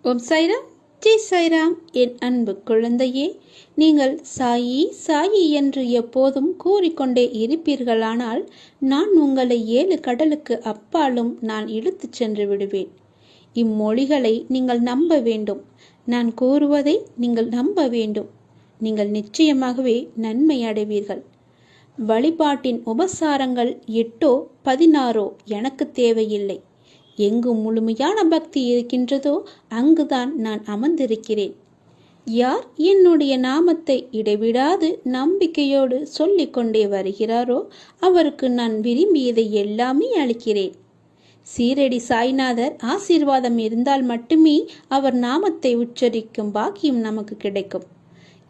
ஓம் சாய்ராம், ஜெய் சாய்ராம். என் அன்பு குழந்தையே, நீங்கள் சாயி சாயி என்று எப்போதும் கூறிக்கொண்டே இருப்பீர்களானால் நான் உங்களை 7 கடலுக்கு அப்பாலும் நான் இழுத்துச் சென்று விடுவேன். இம்மொழிகளை நீங்கள் நம்ப வேண்டும். நான் கூறுவதை நீங்கள் நம்ப வேண்டும். நீங்கள் நிச்சயமாகவே நன்மை அடைவீர்கள். வழிபாட்டின் உபசாரங்கள் 8ஓ 16ஓ எனக்கு தேவையில்லை. எங்கு முழுமையான பக்தி இருக்கின்றதோ அங்குதான் நான் அமர்ந்திருக்கிறேன். யார் என்னுடைய நாமத்தை இடைவிடாது நம்பிக்கையோடு சொல்லிக்கொண்டே வருகிறாரோ அவருக்கு நான் விரும்பியதை எல்லாமே அளிக்கிறேன். சீரடி சாய்நாதர் ஆசீர்வாதம் இருந்தால் மட்டுமே அவர் நாமத்தை உச்சரிக்கும் பாக்கியம் நமக்கு கிடைக்கும்.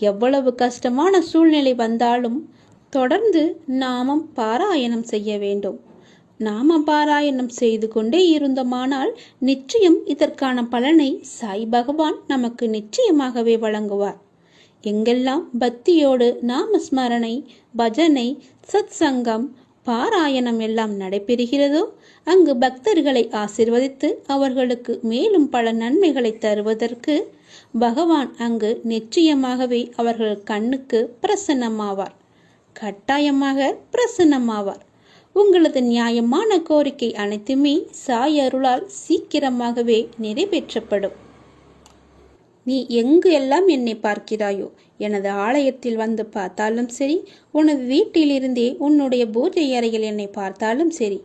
எவ்வளவு கஷ்டமான சூழ்நிலை வந்தாலும் தொடர்ந்து நாமம் பாராயணம் செய்ய வேண்டும். நாம பாராயணம் செய்து கொண்டே இருந்தோமானால் நிச்சயம் இதற்கான பலனை சாய் பகவான் நமக்கு நிச்சயமாகவே வழங்குவார். எங்கெல்லாம் பக்தியோடு நாமஸ்மரணை, பஜனை, சத் சங்கம், பாராயணம் எல்லாம் நடைபெறுகிறதோ அங்கு பக்தர்களை ஆசிர்வதித்து அவர்களுக்கு மேலும் பல நன்மைகளை தருவதற்கு பகவான் அங்கு நிச்சயமாகவே அவர்கள் கண்ணுக்கு பிரசன்னமாவார். கட்டாயமாக பிரசன்னமாவார். உங்களது நியாயமான கோரிக்கை அனைத்துமே சாய் அருளால் சீக்கிரமாகவே நிறைவேற்றப்படும். நீ எங்கு எல்லாம் என்னை பார்க்கிறாயோ, எனது ஆலயத்தில் வந்து பார்த்தாலும் சரி, உனது வீட்டிலிருந்தே உன்னுடைய பூஜை அறையில் என்னை பார்த்தாலும் சரி,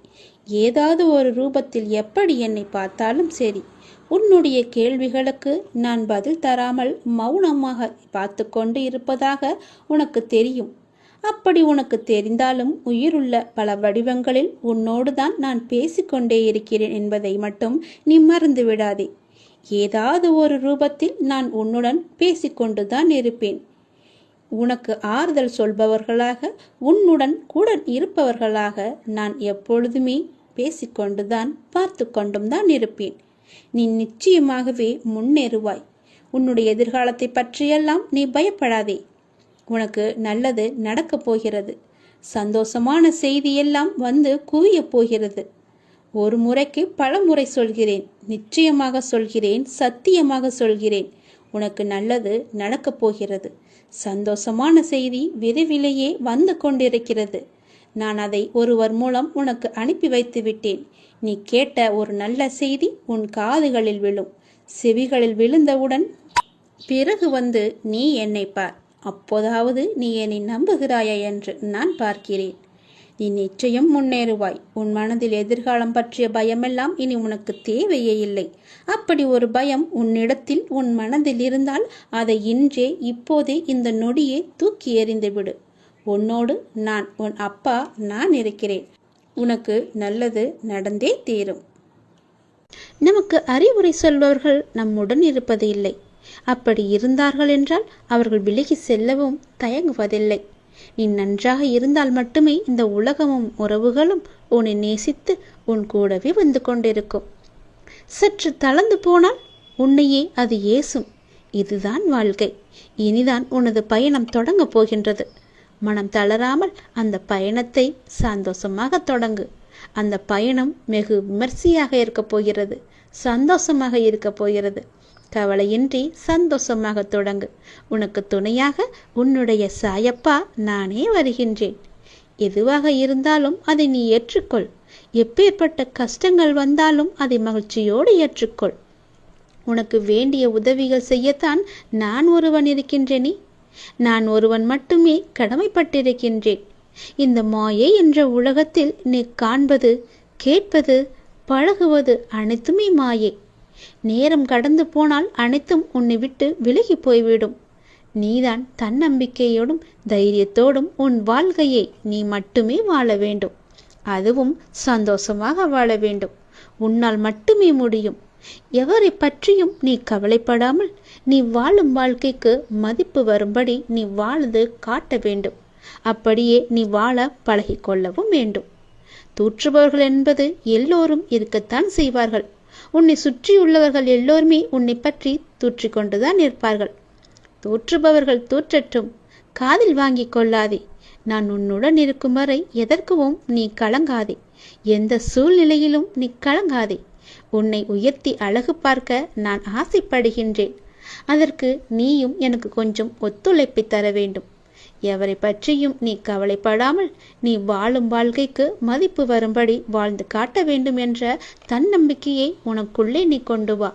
ஏதாவது ஒரு ரூபத்தில் எப்படி என்னை பார்த்தாலும் சரி, உன்னுடைய கேள்விகளுக்கு நான் பதில் தராமல் மௌனமாக பார்த்து கொண்டு இருப்பதாக உனக்கு தெரியும். அப்படி உனக்கு தெரிந்தாலும் உயிருள்ள பல வடிவங்களில் உன்னோடு தான் நான் பேசிக்கொண்டே இருக்கிறேன் என்பதை மட்டும் நீ மறந்து விடாதே. ஏதாவது ஒரு ரூபத்தில் நான் உன்னுடன் பேசிக்கொண்டுதான் இருப்பேன். உனக்கு ஆறுதல் சொல்பவர்களாக, உன்னுடன் கூட இருப்பவர்களாக நான் எப்பொழுதுமே பேசிக்கொண்டுதான் பார்த்து கொண்டும் தான் இருப்பேன். நீ நிச்சயமாகவே முன்னேறுவாய். உன்னுடைய எதிர்காலத்தை பற்றியெல்லாம் நீ பயப்படாதே. உனக்கு நல்லது நடக்கப் போகிறது. சந்தோஷமான செய்தியெல்லாம் வந்து குவிய போகிறது. ஒரு முறைக்கு பல முறை சொல்கிறேன், நிச்சயமாக சொல்கிறேன், சத்தியமாக சொல்கிறேன். உனக்கு நல்லது நடக்கப் போகிறது. சந்தோஷமான செய்தி விரைவிலேயே வந்து கொண்டிருக்கிறது. நான் அதை ஒருவர் மூலம் உனக்கு அனுப்பி வைத்து விட்டேன். நீ கேட்ட ஒரு நல்ல செய்தி உன் காதுகளில் விழும். செவிகளில் விழுந்தவுடன் பிறகு வந்து நீ என்னை பார். அப்போதாவது நீ என்னை நம்புகிறாயா என்று நான் பார்க்கிறேன். நீ நிச்சயம் முன்னேறுவாய். உன் மனதில் எதிர்காலம் பற்றிய பயமெல்லாம் இனி உனக்கு தேவையே இல்லை. அப்படி ஒரு பயம் உன்னிடத்தில் உன் மனதில் இருந்தால் அதை இன்றே இப்போதே இந்த நொடியே தூக்கி எறிந்து விடு. உன்னோடு நான், உன் அப்பா நான் இருக்கிறேன். உனக்கு நல்லது நடந்தே தீரும். நமக்கு அறிவுரை சொல்பவர்கள் நம்முடன் இருப்பது இல்லை. அப்படி இருந்தார்கள் என்றால் அவர்கள் விலகி செல்லவும் தயங்குவதில்லை. நீ நன்றாக இருந்தால் மட்டுமே இந்த உலகமும் உறவுகளும் உன்னை நேசித்து உன் கூடவே வந்து கொண்டிருக்கும். சற்று தளர்ந்து போனால் உன்னையே அது ஏசும். இதுதான் வாழ்க்கை. இனிதான் உனது பயணம் தொடங்க போகின்றது. மனம் தளராமல் அந்த பயணத்தை சந்தோஷமாக தொடங்கு. அந்த பயணம் வெகு விமர்சையாக இருக்க போகிறது. சந்தோஷமாக இருக்க போகிறது. கவலையின்றி சந்தோஷமாக தொடங்கு. உனக்கு துணையாக உன்னுடைய சாயப்பா நானே வருகின்றேன். எதுவாக இருந்தாலும் அதை நீ ஏற்றுக்கொள். எப்பேற்பட்ட கஷ்டங்கள் வந்தாலும் அதை மகிழ்ச்சியோடு ஏற்றுக்கொள். உனக்கு வேண்டிய உதவிகள் செய்யத்தான் நான் ஒருவன் இருக்கின்றேனே. நான் ஒருவன் மட்டுமே கடமைப்பட்டிருக்கின்றேன். இந்த மாயை என்ற உலகத்தில் நீ காண்பது, கேட்பது, பழகுவது அனைத்துமே மாயை. நேரம் கடந்து போனால் அனைத்தும் உன்னை விட்டு விலகி போய்விடும். நீதான் தன்னம்பிக்கையோடும் தைரியத்தோடும் உன் வாழ்க்கையை நீ மட்டுமே வாழ வேண்டும். அதுவும் சந்தோஷமாக வாழ வேண்டும். உன்னால் மட்டுமே முடியும். எவரை பற்றியும் நீ கவலைப்படாமல் நீ வாழும் வாழ்க்கைக்கு மதிப்பு வரும்படி நீ வாழ்ந்து காட்ட வேண்டும். அப்படியே நீ வாழ பழகிக்கொள்ளவும் வேண்டும். தூற்றுபவர்கள் என்பது எல்லோரும் இருக்கத்தான் செய்வார்கள். உன்னை சுற்றியுள்ளவர்கள் எல்லோருமே உன்னை பற்றி தூற்றிக்கொண்டுதான் இருப்பார்கள். தூற்றுபவர்கள் தூற்றட்டும், காதில் வாங்கி கொள்ளாதே. நான் உன்னுடன் இருக்கும் வரை எதற்கவும் நீ கலங்காதே. எந்த சூழ்நிலையிலும் நீ கலங்காதே. உன்னை உயர்த்தி அழகு பார்க்க நான் ஆசைப்படுகின்றேன். அதற்கு நீயும் எனக்கு கொஞ்சம் ஒத்துழைப்பை தர வேண்டும். எவரை பற்றியும் நீ கவலைப்படாமல் நீ வாழும் வாழ்க்கைக்கு மதிப்பு வரும்படி வாழ்ந்து காட்ட வேண்டும் என்ற தன்னம்பிக்கையை உனக்குள்ளே நீ கொண்டு வா.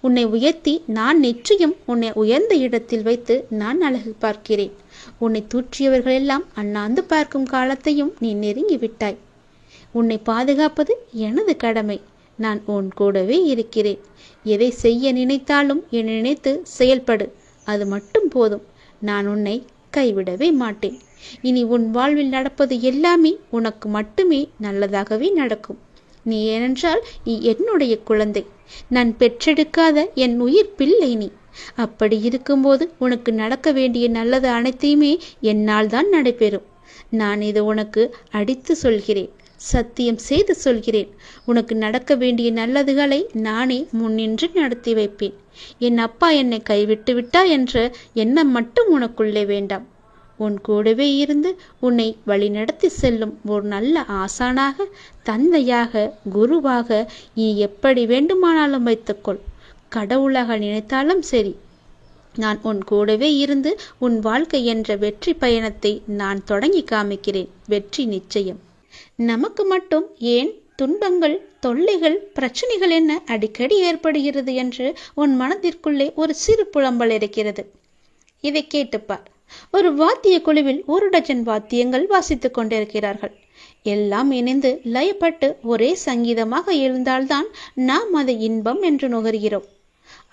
உன்னை உயர்த்தி நான் நிச்சயம் உன்னை உயர்ந்த இடத்தில் வைத்து நான் அழகு பார்க்கிறேன். உன்னை தூற்றியவர்களெல்லாம் அண்ணாந்து பார்க்கும் காலத்தையும் நீ நெருங்கி விட்டாய். உன்னை பாதுகாப்பது எனது கடமை. நான் உன் கூடவே இருக்கிறேன். எதை செய்ய நினைத்தாலும் என்னை நினைத்து செயல்படு. அது மட்டும் போதும். நான் உன்னை கைவிடவே மாட்டேன். இனி உன் வாழ்வில் நடப்பது எல்லாமே உனக்கு மட்டுமே நல்லதாகவே நடக்கும். நீ ஏனென்றால் நீ என்னுடைய குழந்தை. நான் பெற்றெடுக்காத என் உயிர் பிள்ளை நீ. அப்படி இருக்கும்போது உனக்கு நடக்க வேண்டிய நல்லது அனைத்தையுமே என்னால் தான் நடைபெறும். நான் இது உனக்கு அடித்து சொல்கிறேன், சத்தியம் செய்து சொல்கிறேன். உனக்கு நடக்க வேண்டிய நல்லதுகளை நானே முன்னின்று நடத்தி வைப்பேன். என் அப்பா என்னை கைவிட்டு விட்டார் என்ற எண்ணம் மட்டும் உனக்குள்ளே வேண்டாம். உன் கூடவே இருந்து உன்னை வழிநடத்தி செல்லும் ஒரு நல்ல ஆசானாக, தந்தையாக, குருவாக நீ எப்படி வேண்டுமானாலும் வைத்துக்கொள். கடவுளாக நினைத்தாலும் சரி. நான் உன் கூடவே இருந்து உன் வாழ்க்கை என்ற வெற்றி பயணத்தை நான் தொடங்கி காமிக்கிறேன். வெற்றி நிச்சயம். நமக்கு மட்டும் ஏன் துன்பங்கள், தொல்லைகள், பிரச்சனைகள் என்ன அடிக்கடி ஏற்படுகிறது என்று உன் மனதிற்குள்ளே ஒரு சிறு புலம்பல் இருக்கிறது. இதை கேட்டுப்பார். ஒரு வாத்திய குழுவில் 1 டஜன் வாத்தியங்கள் வாசித்துக் கொண்டிருக்கிறார்கள். எல்லாம் இணைந்து லயப்பட்டு ஒரே சங்கீதமாக எழுந்தால்தான் நாம் அதை இன்பம் என்று நுகர்கிறோம்.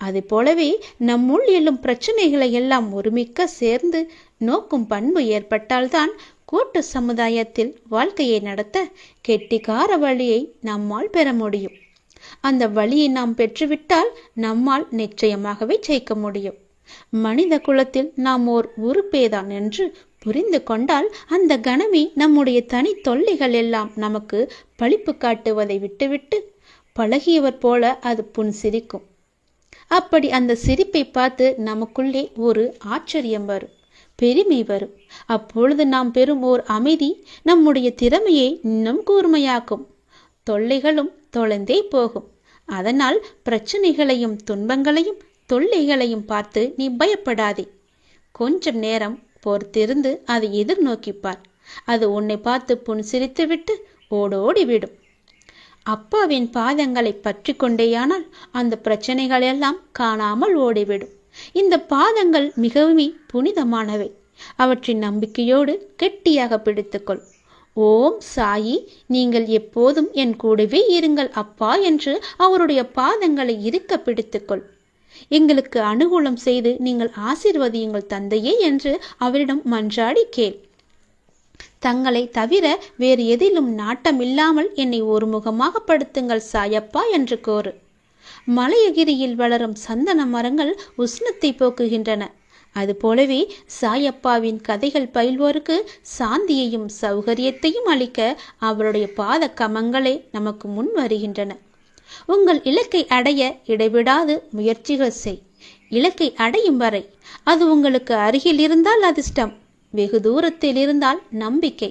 அது போலவே நம்முள் எழும் பிரச்சனைகளை எல்லாம் ஒருமிக்க சேர்ந்து நோக்கும் பண்பு ஏற்பட்டால்தான் கூட்டு சமுதாயத்தில் வாழ்க்கையை நடத்த கெட்டிக்கார வழியை நம்மால் பெற முடியும். அந்த வழியை நாம் பெற்றுவிட்டால் நம்மால் நிச்சயமாகவே ஜெயிக்க முடியும். மனித குலத்தில் நாம் ஓர் உறுப்பேதான் என்று புரிந்து கொண்டால் அந்த கணமே நம்முடைய தனி தொல்லைகள் எல்லாம் நமக்கு பழிப்பு காட்டுவதை விட்டுவிட்டு பழகியவர் போல அது புன் சிரிக்கும். அப்படி அந்த சிரிப்பை பார்த்து நமக்குள்ளே ஒரு ஆச்சரியம் வரும், பெருமை வரும். அப்பொழுது நாம் பெறும் ஓர் அமைதி நம்முடைய திறமையை இன்னும் கூர்மையாக்கும். தொல்லைகளும் தொலைந்தே போகும். அதனால் பிரச்சனைகளையும் துன்பங்களையும் தொல்லைகளையும் பார்த்து நீ பயப்படாதே. கொஞ்சம் நேரம் பொறுத்திருந்து அதை எதிர்நோக்கிப்பார். அது உன்னை பார்த்து புன்சிரித்து விட்டு ஓடோடி விடும். அப்பாவின் பாதங்களை பற்றி கொண்டேயானால் அந்த பிரச்சனைகள் எல்லாம் காணாமல் ஓடிவிடும். இந்த பாதங்கள் மிகவும் புனிதமானவை. அவற்றின் நம்பிக்கையோடு கெட்டியாக பிடித்துக்கொள். ஓம் சாயி, நீங்கள் எப்போதும் என் கூடவே இருங்கள் அப்பா என்று அவருடைய பாதங்களை இறுக்க பிடித்துக்கொள். எங்களுக்கு அனுகூலம் செய்து நீங்கள் ஆசீர்வதியுங்கள் தந்தையே என்று அவரிடம் மன்றாடி கேள். தங்களை தவிர வேறு எதிலும் நாட்டமில்லாமல் என்னை ஒருமுகமாக படுத்துங்கள் சாயப்பா என்று கோரு. மலையகிரியில் வளரும் சந்தன மரங்கள் உஷ்ணத்தை போக்குகின்றன. அதுபோலவே சாயப்பாவின் கதைகள் பயில்வோருக்கு சாந்தியையும் சௌகரியத்தையும் அளிக்க அவருடைய பாத கமங்களே நமக்கு முன் வருகின்றன. உங்கள் இலக்கை அடைய இடைவிடாது முயற்சிகள் செய். இலக்கை அடையும் வரை அது உங்களுக்கு அருகில் இருந்தால் அதிர்ஷ்டம், வெகு தூரத்தில் இருந்தால் நம்பிக்கை.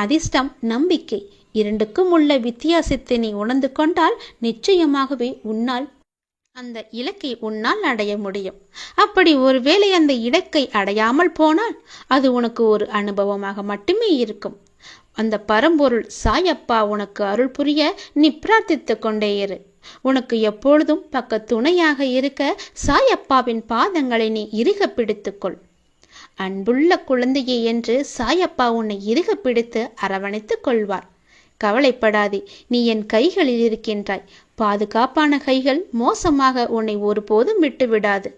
அதிர்ஷ்டம், நம்பிக்கை இரண்டுக்கும் உள்ள வித்தியாசத்தை நீ உணர்ந்து கொண்டால் நிச்சயமாகவே அந்த இலக்கை உன்னால் அடைய முடியும். அப்படி ஒருவேளை அந்த இலக்கை அடையாமல் போனால் அது உனக்கு ஒரு அனுபவமாக மட்டுமே இருக்கும். அந்த பரம்பொருள் சாயப்பா உனக்கு அருள் புரிய நீ பிரார்த்தித்து கொண்டே இரு. உனக்கு எப்பொழுதும் பக்க துணையாக இருக்க சாயப்பாவின் பாதங்களை நீ இறுக பிடித்துக்கொள். அன்புள்ள குழந்தையே என்று சாயப்பா உன்னை இறுக பிடித்து அரவணைத்துக் கொள்வார். கவலைப்படாதே, நீ என் கைகளில் இருக்கின்றாய். பாதுகாப்பான கைகள் மோசமாக உன்னை ஒருபோதும் விட்டு விடாது.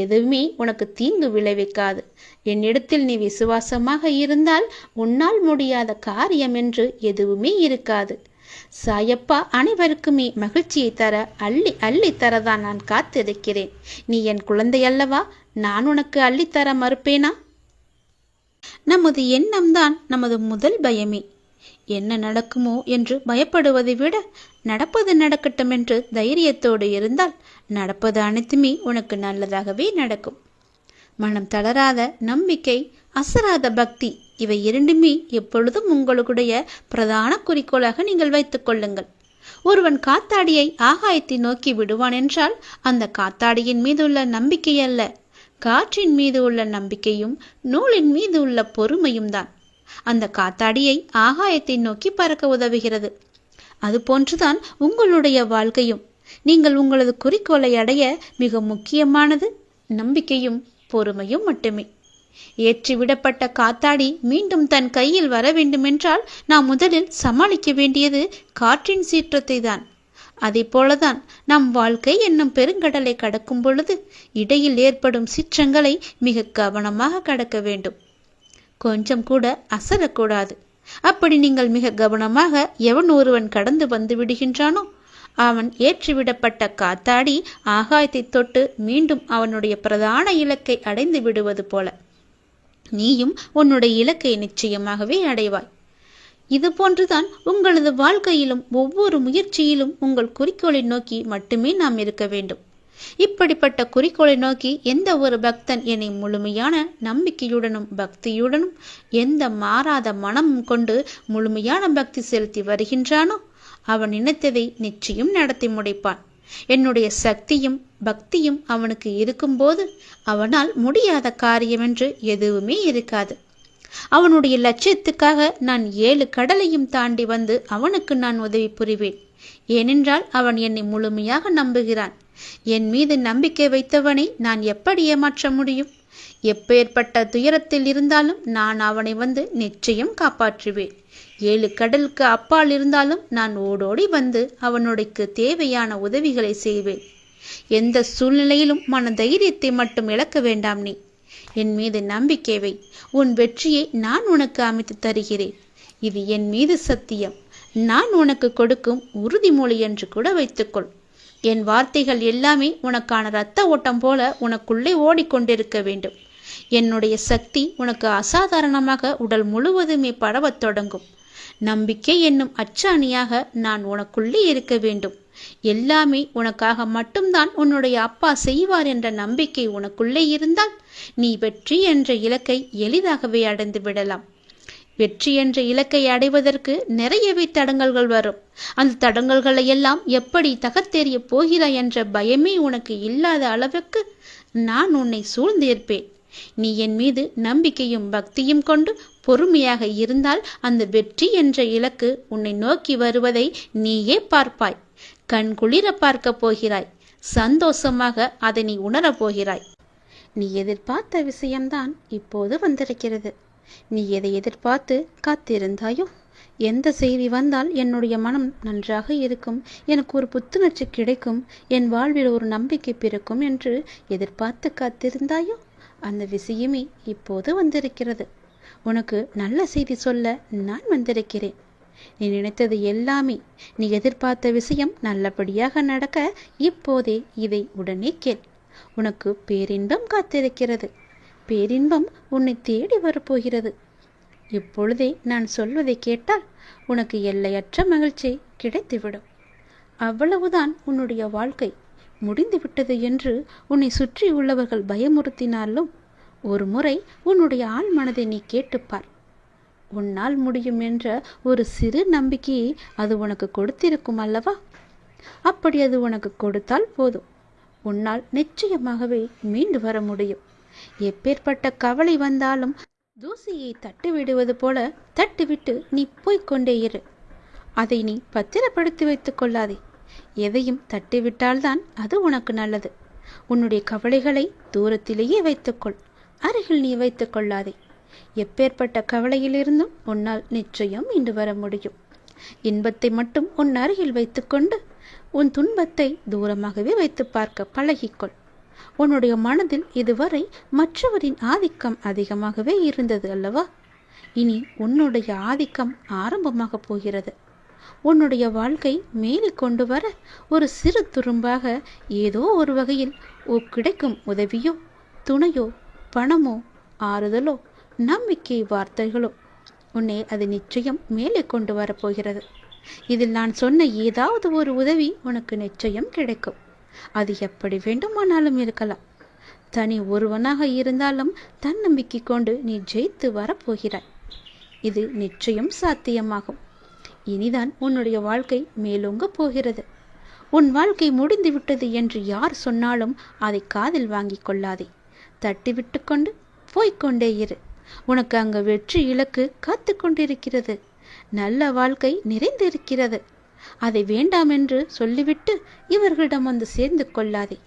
எதுவுமே உனக்கு தீங்கு விளைவிக்காது. என்னிடத்தில் நீ விசுவாசமாக இருந்தால் உன்னால் முடியாத காரியம் என்று எதுவுமே இருக்காது. சாயப்பா அனைவருக்குமே மகிழ்ச்சியை தர அள்ளி அள்ளி தரதான் நான் காத்திருக்கிறேன். நீ என் குழந்தை அல்லவா? நான் உனக்கு அள்ளித்தர மறுப்பேனா? நமது எண்ணம்தான் நமது முதல் பயமே. என்ன நடக்குமோ என்று பயப்படுவதை விட நடப்பது நடக்கட்டும் என்று தைரியத்தோடு இருந்தால் நடப்பது அனைத்துமே உனக்கு நல்லதாகவே நடக்கும். மனம் தளராத நம்பிக்கை, அசராத பக்தி, இவை இரண்டுமே எப்பொழுதும் உங்களுடைய பிரதான குறிக்கோளாக நீங்கள் வைத்துக் கொள்ளுங்கள். ஒருவன் காத்தாடியை ஆகாயத்தை நோக்கி விடுவான் என்றால் அந்த காத்தாடியின் மீது உள்ள நம்பிக்கை அல்ல, காற்றின் மீது உள்ள நம்பிக்கையும் நூலின் மீது உள்ள பொறுமையும் தான் அந்த காத்தாடியை ஆகாயத்தை நோக்கி பறக்க உதவுகிறது. அதுபோன்றுதான் உங்களுடைய வாழ்க்கையும். நீங்கள் உங்களது குறிக்கோளை அடைய மிக முக்கியமானது நம்பிக்கையும் பொறுமையும் மட்டுமே. ஏற்றிவிடப்பட்ட காத்தாடி மீண்டும் தன் கையில் வர வேண்டுமென்றால் நாம் முதலில் சமாளிக்க வேண்டியது காற்றின் சீற்றத்தை தான். அதே போலதான் நம் வாழ்க்கை என்னும் பெருங்கடலை கடக்கும் பொழுது இடையில் ஏற்படும் சீற்றங்களை மிக கவனமாக கடக்க வேண்டும். கொஞ்சம் கூட அசரக்கூடாது. அப்படி நீங்கள் மிக கவனமாக எவன் ஒருவன் கடந்து வந்து விடுகின்றானோ அவன் ஏற்றிவிடப்பட்ட காத்தாடி ஆகாயத்தை தொட்டு மீண்டும் அவனுடைய பிரதான இலக்கை அடைந்து விடுவது போல நீயும் உன்னுடைய இலக்கை நிச்சயமாகவே அடைவாய். இது போன்றுதான் உங்களது வாழ்க்கையிலும் ஒவ்வொரு முயற்சியிலும் உங்கள் குறிக்கோளை நோக்கி மட்டுமே நாம் இருக்க வேண்டும். இப்படிப்பட்ட குறிக்கோளை நோக்கி எந்த ஒரு பக்தன் என்னை முழுமையான நம்பிக்கையுடனும் பக்தியுடனும் எந்த மாறாத மனமும் கொண்டு முழுமையான பக்தி செலுத்தி வருகின்றானோ அவன் நினைத்ததை நிச்சயம் நடத்தி முடிப்பான். என்னுடைய சக்தியும் பக்தியும் அவனுக்கு இருக்கும்போது அவனால் முடியாத காரியம் என்று எதுவுமே இருக்காது. அவனுடைய லட்சியத்துக்காக நான் 7 கடலையும் தாண்டி வந்து அவனுக்கு நான் உதவி புரிவேன். ஏனென்றால் அவன் என்னை முழுமையாக நம்புகிறான். என் மீது நம்பிக்கை வைத்தவனை நான் எப்படி ஏமாற்ற முடியும்? எப்பேற்பட்ட துயரத்தில் இருந்தாலும் நான் அவனை வந்து நிச்சயம் காப்பாற்றுவேன். 7 கடலுக்கு அப்பால் இருந்தாலும் நான் ஓடோடி வந்து அவனுடைக்கு தேவையான உதவிகளை செய்வேன். எந்த சூழ்நிலையிலும் மன தைரியத்தை மட்டும் இழக்க வேண்டாம். நீ என் மீது நம்பிக்கை வை. உன் வெற்றியை நான் உனக்கு அமைத்து தருகிறேன். இது என் மீது சத்தியம். நான் உனக்கு கொடுக்கும் உறுதிமொழி என்று கூட வைத்துக்கொள். என் வார்த்தைகள் எல்லாமே உனக்கான இரத்த ஓட்டம் போல உனக்குள்ளே ஓடிக்கொண்டிருக்க வேண்டும். என்னுடைய சக்தி உனக்கு அசாதாரணமாக உடல் முழுவதுமே பரவத் தொடங்கும். நம்பிக்கை என்னும் அச்சாணியாக நான் உனக்குள்ளே இருக்க வேண்டும். எல்லாமே உனக்காக மட்டும்தான் உன்னுடைய அப்பா செய்வார் என்ற நம்பிக்கை உனக்குள்ளே இருந்தால் நீ வெற்றி என்ற இலக்கை எளிதாகவே அடைந்து விடலாம். வெற்றி என்ற இலக்கை அடைவதற்கு நிறையவே தடங்கல்கள் வரும். அந்த தடங்கல்களை எல்லாம் எப்படி தகர்த்தெறிய போகிறாய் என்ற பயமே உனக்கு இல்லாத அளவுக்கு நான் உன்னை சூழ்ந்திருப்பேன். நீ என் மீது நம்பிக்கையும் பக்தியும் கொண்டு பொறுமையாக இருந்தால் அந்த வெற்றி என்ற இலக்கு உன்னை நோக்கி வருவதை நீயே பார்ப்பாய். கண் குளிர பார்க்க போகிறாய். சந்தோஷமாக அதை நீ உணரப் போகிறாய். நீ எதிர்பார்த்த விஷயம்தான் இப்போது வந்திருக்கிறது. நீ எதை எதிர்பார்த்து காத்திருந்தாயோ, எந்த செய்தி வந்தால் என்னுடைய மனம் நன்றாக இருக்கும், எனக்கு ஒரு புத்துணர்ச்சி கிடைக்கும், என் வாழ்வில் ஒரு நம்பிக்கை பிறக்கும் என்று எதிர்பார்த்து காத்திருந்தாயோ அந்த விஷயமே இப்போது வந்திருக்கிறது. உனக்கு நல்ல செய்தி சொல்ல நான் வந்திருக்கிறேன். நீ நினைத்தது எல்லாமே, நீ எதிர்பார்த்த விஷயம் நல்லபடியாக நடக்க இப்போதே இதை உடனே கேள். உனக்கு பேரின்பம் காத்திருக்கிறது. பேரின்பம் உன்னை தேடி வரப்போகிறது. இப்பொழுதே நான் சொல்வதை கேட்டால் உனக்கு எல்லையற்ற மகிழ்ச்சி கிடைத்துவிடும். அவ்வளவுதான் உன்னுடைய வாழ்க்கை முடிந்துவிட்டது என்று உன்னை சுற்றி உள்ளவர்கள் பயமுறுத்தினாலும் ஒரு முறை உன்னுடைய ஆள் மனதை நீ கேட்டுப்பார். உன்னால் முடியும் என்ற ஒரு சிறு நம்பிக்கையை அது உனக்கு கொடுத்திருக்கும் அல்லவா? அப்படி அது உனக்கு கொடுத்தால் போதும், உன்னால் நிச்சயமாகவே மீண்டு வர முடியும். எப்பேற்பட்ட கவலை வந்தாலும் தூசியை தட்டி விடுவது போல தட்டிவிட்டு நீ போய்கொண்டே இரு. அதை நீ பத்திரப்படுத்தி வைத்துக் கொள்ளாதே. எதையும் தட்டிவிட்டால்தான் அது உனக்கு நல்லது. உன்னுடைய கவலைகளை தூரத்திலேயே வைத்துக்கொள், அருகில் நீ வைத்துக் கொள்ளாதே. எப்பேற்பட்ட கவலையிலிருந்தும் உன்னால் நிச்சயம் மீண்டு வர முடியும். இன்பத்தை மட்டும் உன் அருகில் வைத்துக்கொண்டு உன் துன்பத்தை தூரமாகவே வைத்து பார்க்க பழகிக்கொள். உன்னுடைய மனதில் இதுவரை மற்றவரின் ஆதிக்கம் அதிகமாகவே இருந்தது அல்லவா? இனி உன்னுடைய ஆதிக்கம் ஆரம்பமாக போகிறது. உன்னுடைய வாழ்க்கை மேலே கொண்டு வர ஒரு சிறு துரும்பாக ஏதோ ஒரு வகையில் கிடைக்கும் உதவியோ துணையோ பணமோ ஆறுதலோ நம்பிக்கை வார்த்தைகளோ உன்னை அது நிச்சயம் மேலே கொண்டு வரப்போகிறது. இதில் நான் சொன்ன ஏதாவது ஒரு உதவி உனக்கு நிச்சயம் கிடைக்கும். அது எப்படி வேண்டுமானாலும் இருக்கலாம். தனி ஒருவனாக இருந்தாலும் தன்னம்பிக்கை கொண்டு நீ ஜெயித்து வரப்போகிறாய். இது நிச்சயம் சாத்தியமாகும். இனிதான் உன்னுடைய வாழ்க்கை மேலோங்க போகிறது. உன் வாழ்க்கை முடிந்துவிட்டது என்று யார் சொன்னாலும் அதை காதில் வாங்கி கொள்ளாதே. தட்டிவிட்டு கொண்டு போய்கொண்டே இரு. உனக்கு அங்கு வெற்றி இலக்கு காத்து கொண்டிருக்கிறது. நல்ல வாழ்க்கை நிறைந்திருக்கிறது. அதை வேண்டாம் என்று சொல்லிவிட்டு இவர்களிடம் வந்து சேர்ந்து கொள்ளாதே.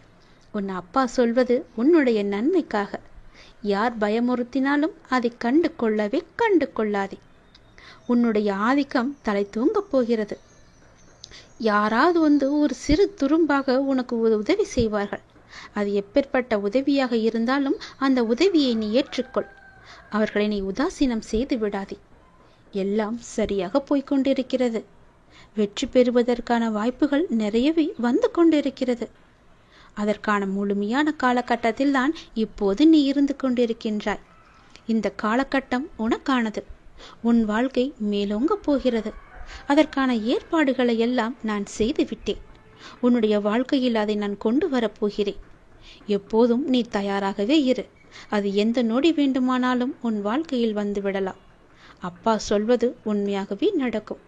உன் அப்பா சொல்வது உன்னுடைய நன்மைக்காக. யார் பயமுறுத்தினாலும் அதை கண்டு கொள்ளாதே. உன்னுடைய ஆதிக்கம் தலை தூங்கப் போகிறது. யாராவது வந்து ஒரு சிறு துரும்பாக உனக்கு உதவி செய்வார்கள். அது எப்பேற்பட்ட உதவியாக இருந்தாலும் அந்த உதவியை நீ ஏற்றுக்கொள். அவர்களை நீ உதாசீனம் செய்து விடாதே. எல்லாம் சரியாக போய்கொண்டிருக்கிறது. வெற்றி பெறுவதற்கான வாய்ப்புகள் நிறையவே வந்து கொண்டிருக்கிறது. அதற்கான முழுமையான காலகட்டத்தில் தான் இப்போது நீ இருந்து கொண்டிருக்கின்றாய். இந்த காலகட்டம் உனக்கானது. உன் வாழ்க்கை மேலோங்க போகிறது. அதற்கான ஏற்பாடுகளை எல்லாம் நான் செய்துவிட்டேன். உன்னுடைய வாழ்க்கையில் அதை நான் கொண்டு வரப்போகிறேன். எப்போதும் நீ தயாராகவே இரு. அது எந்த நொடி வேண்டுமானாலும் உன் வாழ்க்கையில் வந்து விடலாம். அப்பா சொல்வது உண்மையாகவே நடக்கும்.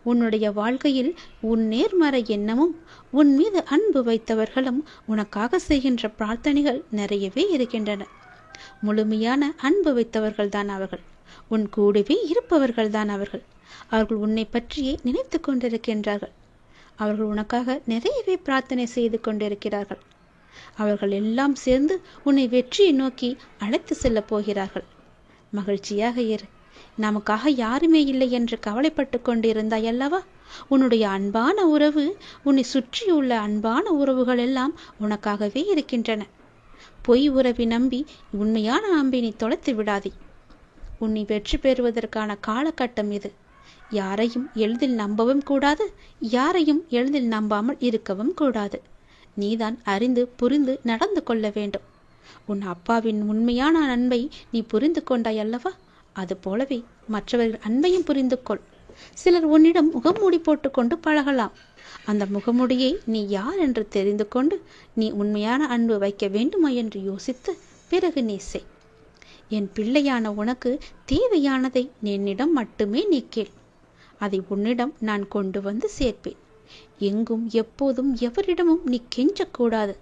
உன்னுடைய வாழ்க்கையில் உன் நேர்மறை எண்ணமும் உன் மீது அன்பு வைத்தவர்களும் உனக்காக செய்கின்ற பிரார்த்தனைகள் நிறையவே இருக்கின்றன. முழுமையான அன்பு வைத்தவர்கள் தான் அவர்கள். உன் கூடவே இருப்பவர்கள் தான் அவர்கள். அவர்கள் உன்னை பற்றியே நினைத்து கொண்டிருக்கின்றார்கள். அவர்கள் உனக்காக நிறையவே பிரார்த்தனை செய்து கொண்டிருக்கிறார்கள். அவர்கள் எல்லாம் சேர்ந்து உன்னை வெற்றியை நோக்கி அழைத்து செல்லப் போகிறார்கள். மகிழ்ச்சியாக இரு. நமக்காக யாருமே இல்லை என்று கவலைப்பட்டு கொண்டிருந்தாய் அல்லவா? உன்னுடைய அன்பான உறவு, உன்னை சுற்றியுள்ள அன்பான உறவுகள் எல்லாம் உனக்காகவே இருக்கின்றன. பொய் உறவை நம்பி உண்மையான அம்பை நீ தொலைத்து விடாதே. உன்னை வெற்றி பெறுவதற்கான காலகட்டம் இது. யாரையும் எளிதில் நம்பவும் கூடாது, யாரையும் எளிதில் நம்பாமல் இருக்கவும் கூடாது. நீதான் அறிந்து புரிந்து நடந்து கொள்ள வேண்டும். உன் அப்பாவின் உண்மையான அன்பை நீ புரிந்து கொண்டாய் அல்லவா? அது போலவே மற்றவர்கள் அன்பையும் புரிந்து கொள். சிலர் உன்னிடம் முகமூடி போட்டுக்கொண்டு பழகலாம். அந்த முகமூடியை நீ யார் என்று தெரிந்து கொண்டு நீ உண்மையான அன்பு வைக்க வேண்டுமா என்று யோசித்து பிறகு நீ செய். என் பிள்ளையான உனக்கு தேவையானதை என்னிடம் மட்டுமே நீ கேள். அதை உன்னிடம் நான் கொண்டு வந்து சேர்ப்பேன். எங்கும் எப்போதும் எவரிடமும் நீ கெஞ்சக்கூடாது.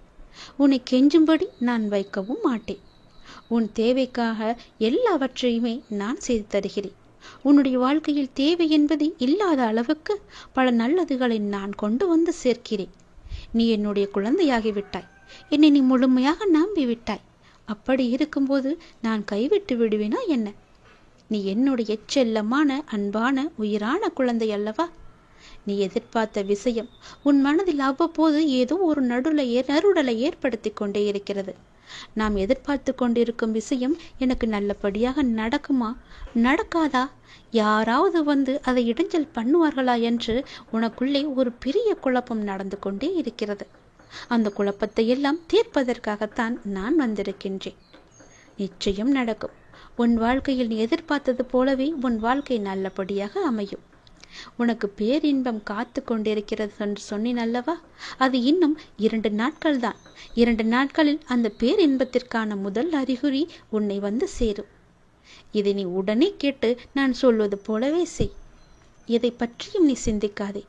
உன்னை கெஞ்சும்படி நான் வைக்கவும் மாட்டேன். உன் தேவைக்காக எல்லாவற்றையுமே நான் செய்து தருகிறேன். உன்னுடைய வாழ்க்கையில் தேவை என்பது இல்லாத அளவுக்கு பல நல்லதுகளை நான் கொண்டு வந்து சேர்க்கிறேன். நீ என்னுடைய குழந்தையாகிவிட்டாய். என்னை நீ முழுமையாக நம்பிவிட்டாய். அப்படி இருக்கும்போது நான் கைவிட்டு விடுவேனா என்ன? நீ என்னுடைய செல்லமான அன்பான உயிரான குழந்தை அல்லவா? நீ எதிர்பார்த்த விஷயம் உன் மனதில் அவ்வப்போது ஏதோ ஒரு நறுடலை ஏற்படுத்தி கொண்டே இருக்கிறது. நாம் எதிர்பார்த்து கொண்டிருக்கும் விஷயம் எனக்கு நல்லபடியாக நடக்குமா, நடக்காதா, யாராவது வந்து அதை இடைஞ்சல் பண்ணுவார்களா என்று உனக்குள்ளே ஒரு பெரிய குழப்பம் நடந்து கொண்டே இருக்கிறது. அந்த குழப்பத்தை எல்லாம் தீர்ப்பதற்காகத்தான் நான் வந்திருக்கின்றேன். நிச்சயம் நடக்கும். உன் வாழ்க்கையில் நீ எதிர்பார்த்தது போலவே உன் வாழ்க்கை நல்லபடியாக அமையும். உனக்கு பேரின்பம் காத்து கொண்டிருக்கிறது என்று சொன்னேன் அல்லவா? அது இன்னும் 2 நாட்கள் தான். 2 நாட்களில் அந்த பேரின்பத்திற்கான முதல் அறிகுறி உன்னை வந்து சேரும். இதை நீ உடனே கேட்டு நான் சொல்வது போலவே செய். இதை பற்றியும் நீ சிந்திக்காதே.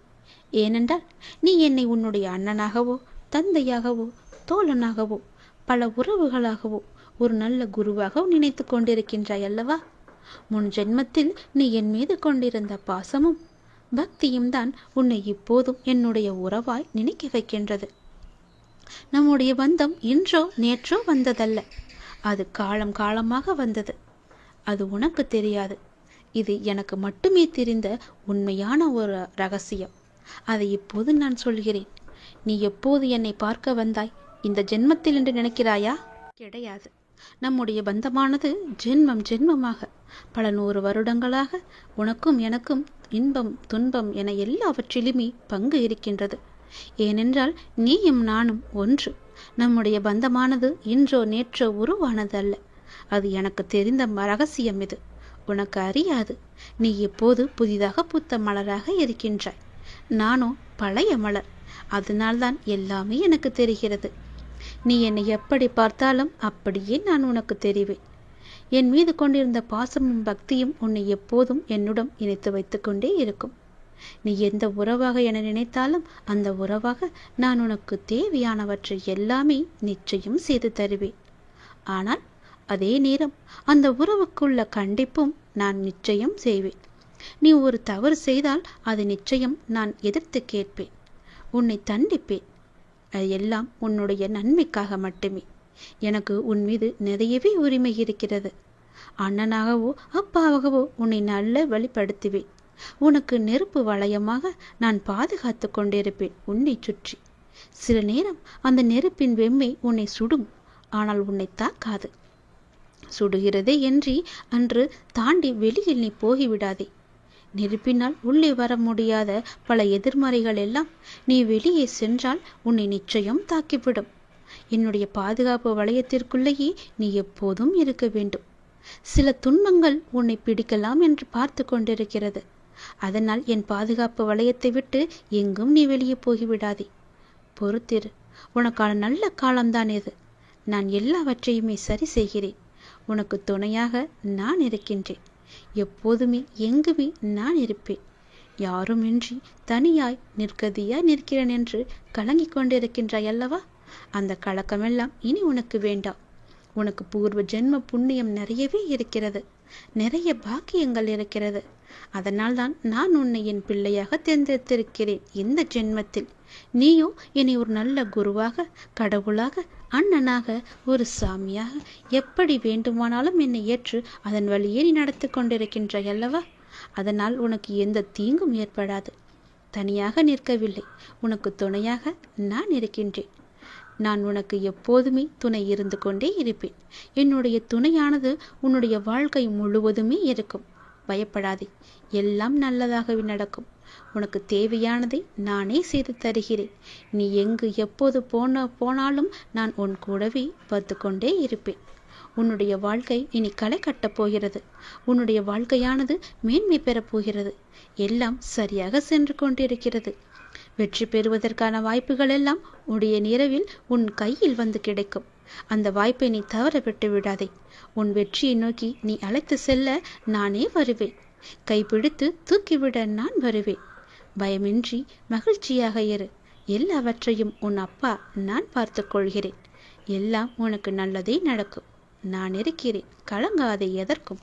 ஏனென்றால் நீ என்னை உன்னுடைய அண்ணனாகவோ தந்தையாகவோ தோழனாகவோ பல உறவுகளாகவோ ஒரு நல்ல குருவாக நினைத்து கொண்டிருக்கின்றாய் அல்லவா? முன் ஜென்மத்தில் நீ என் மீது கொண்டிருந்த பாசமும் பக்தியும் தான் உன்னை இப்போதும் என்னுடைய உறவாய் நினைக்க வைக்கின்றது. நம்முடைய பந்தம் இன்றோ நேற்றோ வந்ததல்ல. அது காலம் காலமாக வந்தது. அது உனக்கு தெரியாது. இது எனக்கு மட்டுமே தெரிந்த உண்மையான ஒரு ரகசியம். அதை இப்போது நான் சொல்கிறேன். நீ எப்போது என்னை பார்க்க வந்தாய்? இந்த ஜென்மத்தில் என்று நினைக்கிறாயா? கிடையாது. நம்முடைய பந்தமானது ஜென்மம் ஜென்மமாக பல 100 வருடங்களாக உனக்கும் எனக்கும் இன்பம் துன்பம் என எல்லாவற்றிலுமே பங்கு இருக்கின்றது. ஏனென்றால் நீயும் நானும் ஒன்று. நம்முடைய பந்தமானது இன்றோ நேற்றோ உருவானது அல்ல. அது எனக்கு தெரிந்த ரகசியம். இது உனக்கு அறியாது. நீ எப்போது புதிதாக பூத்த மலராக இருக்கின்றாய். நானோ பழைய மலர். அதனால்தான் எல்லாமே எனக்கு தெரிகிறது. நீ என்னை எப்படி பார்த்தாலும் அப்படியே நான் உனக்கு தெரிவேன். என் மீது கொண்டிருந்த பாசமும் பக்தியும் உன்னை எப்போதும் என்னுடன் இணைத்து வைத்து கொண்டே இருக்கும். நீ எந்த உறவாக என நினைத்தாலும் அந்த உறவாக நான் உனக்கு தேவையானவற்றை எல்லாமே நிச்சயம் செய்து தருவேன். ஆனால் அதே நேரம் அந்த உறவுக்குள்ள கண்டிப்பும் நான் நிச்சயம் செய்வேன். நீ ஒரு தவறு செய்தால் அது நிச்சயம் நான் எதிர்த்து கேட்பேன், உன்னை தண்டிப்பேன். அது எல்லாம் உன்னுடைய நன்மைக்காக மட்டுமே. எனக்கு உன் மீது நிறையவே உரிமை இருக்கிறது. அண்ணனாகவோ அப்பாவாகவோ உன்னை நல்ல வழிப்படுத்துவேன். உனக்கு நெருப்பு வளையமாக நான் பாதுகாத்து கொண்டிருப்பேன் உன்னை சுற்றி. சில நேரம் அந்த நெருப்பின் வெம்மை உன்னை சுடும், ஆனால் உன்னை தாக்காது. சுடுகிறதே என்று அன்று தாண்டி வெளியில் நீ போகிவிடாதே. நெருப்பினால் உள்ளே வர முடியாத பல எதிர்மறைகள் எல்லாம் நீ வெளியே சென்றால் உன்னை நிச்சயம் தாக்கிவிடும். என்னுடைய பாதுகாப்பு வளையத்திற்குள்ளேயே நீ எப்போதும் இருக்க வேண்டும். சில துன்பங்கள் உன்னை பிடிக்கலாம் என்று பார்த்து கொண்டிருக்கிறது. அதனால் என் பாதுகாப்பு வளையத்தை விட்டு எங்கும் நீ வெளியே போகிவிடாதே. பொறுத்திரு, உனக்கான நல்ல காலம்தான் இது. நான் எல்லாவற்றையுமே சரி செய்கிறேன். உனக்கு துணையாக நான் இருக்கின்றேன். எப்போதுமே எங்குமே நான் இருப்பேன். யாருமின்றி தனியாய் நிற்கதியாய் நிற்கிறேன் என்று கலங்கிக் கொண்டிருக்கின்றாய் அல்லவா? அந்த கலக்கமெல்லாம் இனி உனக்கு வேண்டாம். உனக்கு பூர்வ ஜென்ம புண்ணியம் நிறையவே இருக்கிறது. நிறைய பாக்கியங்கள் இருக்கிறது. அதனால்தான் நான் உன்னை என் பிள்ளையாக தேர்ந்தெடுத்திருக்கிறேன் இந்த ஜென்மத்தில். நீயோ என்னை ஒரு நல்ல குருவாக, கடவுளாக, அண்ணனாக, ஒரு சாமியாக எப்படி வேண்டுமானாலும் என்னை ஏற்று அதன் வழியே நீ நடத்தி கொண்டிருக்கின்றாய் அல்லவா? அதனால் உனக்கு எந்த தீங்கும் ஏற்படாது. தனியாக நிற்கவில்லை, உனக்கு துணையாக நான் இருக்கின்றேன். நான் உனக்கு எப்போதுமே துணை இருந்து கொண்டே இருப்பேன். என்னுடைய துணையானது உன்னுடைய வாழ்க்கை முழுவதுமே இருக்கும். பயப்படாதே, எல்லாம் நல்லதாகவே நடக்கும். உனக்கு தேவையானதை நானே செய்து தருகிறேன். நீ எங்கு எப்போது போனாலும் நான் உன் கூடவே வந்து கொண்டே இருப்பேன். உன்னுடைய வாழ்க்கை இனி களை கட்டப் போகிறது. உன்னுடைய வாழ்க்கையானது மேன்மை பெறப் போகிறது. எல்லாம் சரியாக சென்று கொண்டிருக்கிறது. வெற்றி பெறுவதற்கான வாய்ப்புகள் எல்லாம் உடைய நிறவில் உன் கையில் வந்து கிடைக்கும். அந்த வாய்ப்பை நீ தவற விட்டு விடாதே. உன் வெற்றியை நோக்கி நீ அழைத்து செல்ல நானே வருவேன். கைப்பிடித்து தூக்கிவிட நான் வருவேன். பயமின்றி மகிழ்ச்சியாக இரு. எல்லாவற்றையும் உன் அப்பா நான் பார்த்து கொள்கிறேன். எல்லாம் உனக்கு நல்லதே நடக்கும். நான் இருக்கிறேன். கலங்காதே எதற்கும்.